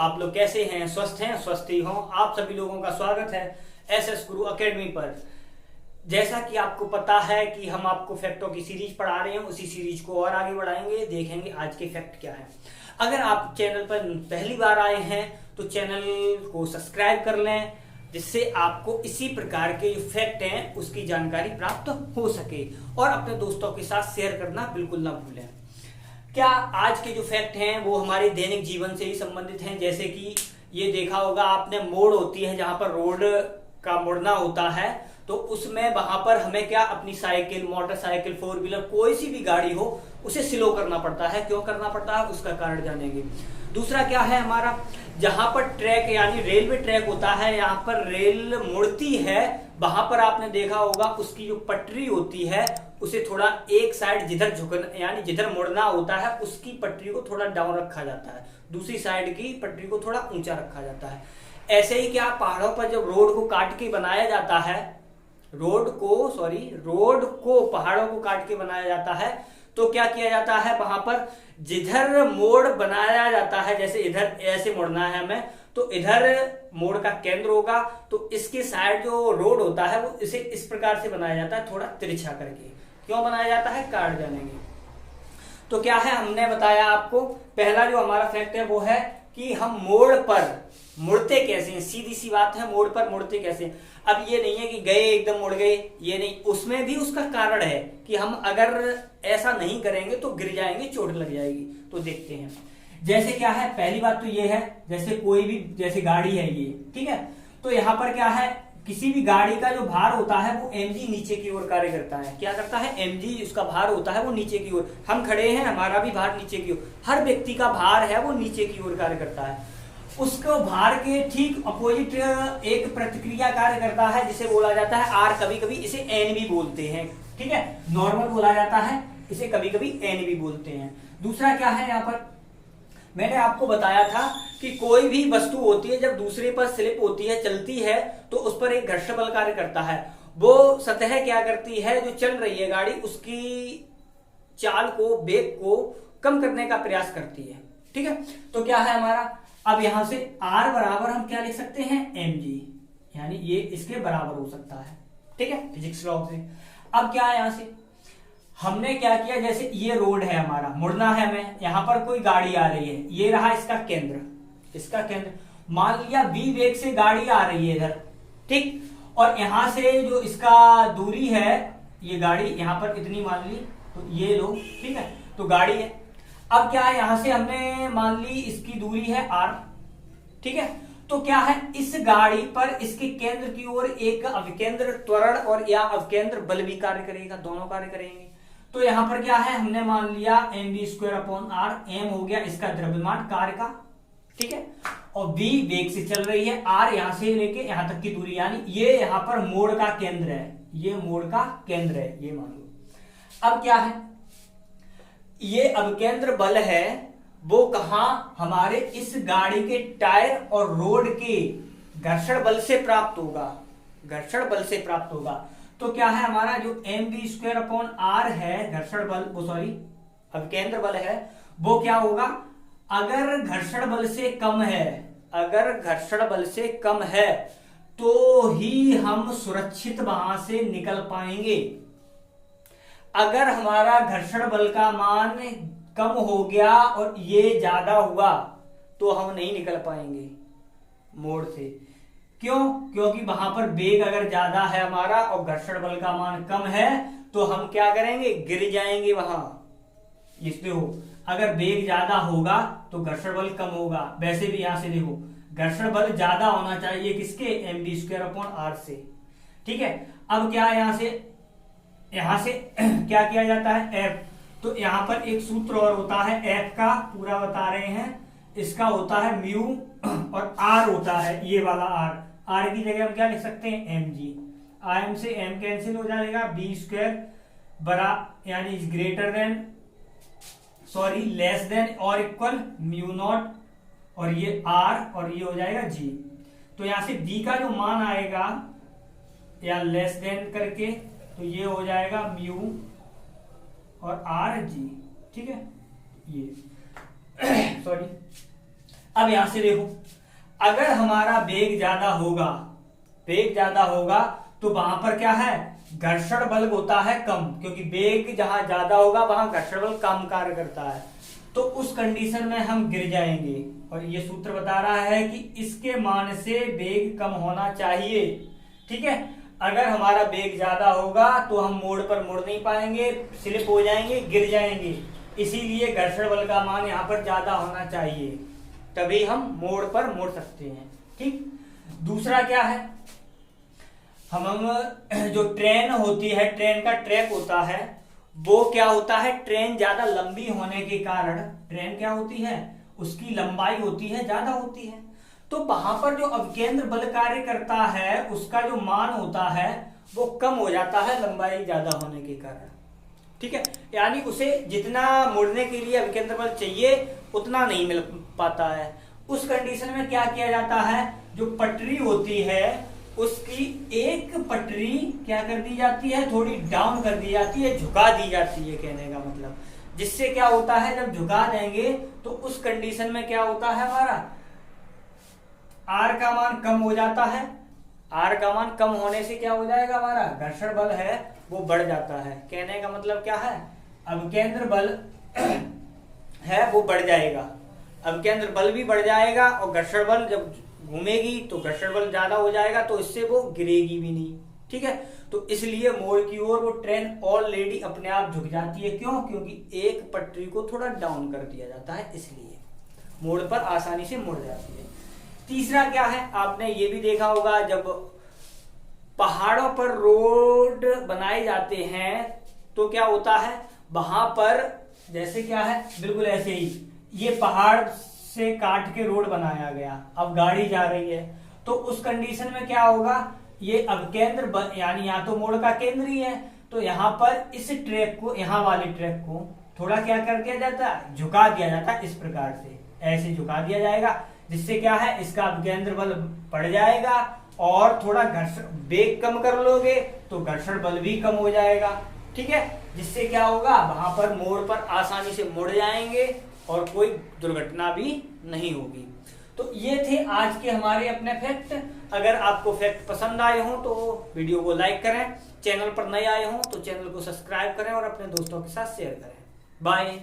आप लोग कैसे हैं? स्वस्थ हैं? स्वस्थ ही हों। आप सभी लोगों का स्वागत है एसएस गुरु एकेडमी पर। जैसा कि आपको पता है कि हम आपको फैक्टों की सीरीज पढ़ा रहे हैं, उसी सीरीज को और आगे बढ़ाएंगे। देखेंगे आज के फैक्ट क्या है। अगर आप चैनल पर पहली बार आए हैं तो चैनल को सब्सक्राइब कर लें, जिससे आपको इसी प्रकार के जो फैक्ट हैं उसकी जानकारी प्राप्त हो सके, और अपने दोस्तों के साथ शेयर करना बिल्कुल ना भूलें। क्या आज के जो फैक्ट हैं वो हमारे दैनिक जीवन से ही संबंधित हैं। जैसे कि ये देखा होगा आपने, मोड़ होती है जहां पर रोड का मुड़ना होता है, तो उसमें वहां पर हमें क्या, अपनी साइकिल, मोटरसाइकिल, फोर व्हीलर, कोई सी भी गाड़ी हो, उसे स्लो करना पड़ता है। क्यों करना पड़ता है उसका कारण जानेंगे। दूसरा क्या है हमारा, जहां पर ट्रैक यानी रेलवे ट्रैक होता है, यहाँ पर रेल मुड़ती है, वहां पर आपने देखा होगा उसकी जो पटरी होती है उसे थोड़ा एक साइड जिधर झुकना यानी जिधर मुड़ना होता है उसकी पटरी को थोड़ा डाउन रखा जाता है, दूसरी साइड की पटरी को थोड़ा ऊंचा रखा जाता है। ऐसे ही क्या, पहाड़ों पर जब रोड को काट के बनाया जाता है, रोड को पहाड़ों को काट के बनाया जाता है, तो क्या किया जाता है, वहां पर जिधर मोड़ बनाया जाता है, जैसे इधर ऐसे मुड़ना है हमें, तो इधर मोड़ का केंद्र होगा, तो इसके साइड जो रोड होता है वो इसे इस प्रकार से बनाया जाता है, थोड़ा तिरछा करके। क्यों बनाया जाता है, कार्ड जानेंगे। तो क्या है, हमने बताया आपको, पहला जो हमारा फैक्ट है वो है कि हम मोड़ पर मुड़ते कैसे हैं। सीधी सी बात है, मोड़ पर मुड़ते कैसे। अब ये नहीं है कि गए एकदम मुड़ गए, ये नहीं, उसमें भी उसका कारण है कि हम अगर ऐसा नहीं करेंगे तो गिर जाएंगे, चोट लग जाएगी। तो देखते हैं। जैसे क्या है, पहली बात तो ये है, जैसे कोई भी, जैसे गाड़ी है ये, ठीक है, तो यहाँ पर क्या है, किसी भी गाड़ी का जो भार होता है वो mg नीचे की ओर कार्य करता है। क्या करता है, mg उसका भार होता है वो नीचे की ओर। हम खड़े हैं, हमारा भी भार नीचे की ओर, हर व्यक्ति का भार है वो नीचे की ओर कार्य करता है। उसको भार के ठीक अपोजिट एक प्रतिक्रिया कार्य करता है जिसे बोला जाता है आर, कभी कभी इसे एन भी बोलते हैं, ठीक है, नॉर्मल बोला जाता है, इसे कभी कभी एन भी बोलते हैं। दूसरा क्या है, यहाँ पर मैंने आपको बताया था कि कोई भी वस्तु होती है जब दूसरे पर स्लिप होती है, चलती है, तो उस पर एक घर्षण बल कार्य करता है। वो सतह क्या करती है, जो चल रही है गाड़ी, उसकी चाल को, वेग को कम करने का प्रयास करती है, ठीक है। तो क्या है हमारा, अब यहां से R बराबर हम क्या लिख सकते हैं, mg, यानी ये इसके बराबर हो सकता है, ठीक है, फिजिक्स लॉ से। अब क्या है, यहां से हमने क्या किया, जैसे ये रोड है हमारा, मुड़ना है हमें, यहां पर कोई गाड़ी आ रही है, ये रहा इसका केंद्र, मान लिया v वेग से गाड़ी आ रही है इधर, ठीक, और यहां से जो इसका दूरी है, ये गाड़ी यहां पर इतनी मान ली, तो ये लो, ठीक है, तो गाड़ी है। अब क्या है, यहां से हमने मान ली इसकी दूरी है r, ठीक है, तो क्या है, इस गाड़ी पर इसके केंद्र की ओर एक अभिकेंद्र त्वरण और या अभिकेंद्र बल भी कार्य करेगा, दोनों कार्य करेंगे। तो यहां पर क्या है, हमने मान लिया mv²/r, m हो गया इसका द्रव्यमान कार्य का, ठीक है, और v वेग से चल रही है, r यहां से लेके यहां तक की दूरी, यानी ये यहां पर मोड़ का केंद्र है, ये मोड़ का केंद्र है, ये मान लो। अब क्या है, ये अभिकेंद्र बल है, वो कहां, हमारे इस गाड़ी के टायर और रोड के घर्षण बल से प्राप्त होगा, तो क्या है हमारा जो mv²/r है, घर्षण बल, वो अभिकेंद्र बल है, वो क्या होगा, अगर घर्षण बल से कम है तो ही हम सुरक्षित वहां से निकल पाएंगे। अगर हमारा घर्षण बल का मान कम हो गया और ये ज्यादा हुआ तो हम नहीं निकल पाएंगे मोड़ से। क्यों, क्योंकि वहां पर वेग अगर ज्यादा है हमारा और घर्षण बल का मान कम है, तो हम क्या करेंगे, गिर जाएंगे वहां। इसलिए अगर वेग ज्यादा होगा तो घर्षण बल कम होगा। वैसे भी यहां से देखो, घर्षण बल ज्यादा होना चाहिए किसके, mv²/r से, ठीक है। अब क्या है, यहां से क्या किया जाता है, F, तो यहां पर एक सूत्र और होता है F का, पूरा बता रहे हैं, इसका होता है म्यू और R होता है ये वाला R की जगह हम क्या लिख सकते हैं, mg। m से m कैंसिल हो जाएगा, b² बड़ा यानी ग्रेटर देन लेस देन और इक्वल μ0, और ये R और ये हो जाएगा g। तो यहां से b का जो मान आएगा या लेस देन करके, तो ये हो जाएगा म्यू और r g, ठीक है, ये अब यहां से देखो, अगर हमारा वेग ज्यादा होगा तो वहां पर क्या है, घर्षण बल होता है कम, क्योंकि वेग जहां ज्यादा होगा वहां घर्षण बल कम कार्य करता है। तो उस कंडीशन में हम गिर जाएंगे, और ये सूत्र बता रहा है कि इसके मान से वेग कम होना चाहिए। ठीक है, अगर हमारा वेग ज्यादा होगा तो हम मोड़ पर मुड़ नहीं पाएंगे, स्लिप हो जाएंगे, गिर जाएंगे। इसीलिए घर्षण बल का मान यहाँ पर ज्यादा होना चाहिए, तभी हम मोड़ पर मुड़ सकते हैं। ठीक, दूसरा क्या है, हम जो ट्रेन होती है, ट्रेन का ट्रैक होता है, वो क्या होता है, ट्रेन ज्यादा लंबी होने के कारण ट्रेन क्या होती है, उसकी लंबाई होती है, ज्यादा होती है। तो वहां पर जो अवकेंद्र बल कार्य करता है उसका जो मान होता है वो कम हो जाता है लंबाई ज्यादा होने के कारण। ठीक है, यानी उसे जितना मुड़ने के लिए अवकेंद्र बल चाहिए उतना नहीं मिल पाता है। उस कंडीशन में क्या किया जाता है, जो पटरी होती है उसकी एक पटरी क्या कर दी जाती है, थोड़ी डाउन कर दी जाती है, झुका दी जाती है, कहने का मतलब। जिससे क्या होता है, जब झुका देंगे तो उस कंडीशन में क्या होता है, हमारा आर का मान कम हो जाता है। आर का मान कम होने से क्या हो जाएगा, हमारा घर्षण बल है वो बढ़ जाता है। कहने का मतलब क्या है, अवकेंद्र बल है वो बढ़ जाएगा, अवकेंद्र बल भी बढ़ जाएगा, और घर्षण बल जब घूमेगी तो घर्षण बल ज्यादा हो जाएगा, तो इससे वो गिरेगी भी नहीं। ठीक है, तो इसलिए मोड़ की ओर वो ट्रेन ऑलरेडी अपने आप झुक जाती है। क्यों, क्योंकि एक पटरी को थोड़ा डाउन कर दिया जाता है, इसलिए मोड़ पर आसानी से मुड़ जाती है। तीसरा क्या है, आपने ये भी देखा होगा, जब पहाड़ों पर रोड बनाए जाते हैं तो क्या होता है, वहां पर जैसे क्या है, बिल्कुल ऐसे ही ये पहाड़ से काट के रोड बनाया गया, अब गाड़ी जा रही है, तो उस कंडीशन में क्या होगा, ये अवकेंद्र यानी यहाँ तो मोड़ का केंद्र ही है, तो यहाँ पर इस ट्रैक को, यहाँ वाले ट्रैक को थोड़ा क्या कर दिया जाता है, झुका दिया जाता है। इस प्रकार से ऐसे झुका दिया जाएगा, जिससे क्या है, इसका अवकेंद्र बल बढ़ जाएगा, और थोड़ा घर्षण, वेग कम कर लोगे तो घर्षण बल भी कम हो जाएगा। ठीक है, जिससे क्या होगा, वहां पर मोड़ पर आसानी से मुड़ जाएंगे और कोई दुर्घटना भी नहीं होगी। तो ये थे आज के हमारे अपने फैक्ट। अगर आपको फैक्ट पसंद आए हो तो वीडियो को लाइक करें, चैनल पर नए आए हो तो चैनल को सब्सक्राइब करें और अपने दोस्तों के साथ शेयर करें। बाय।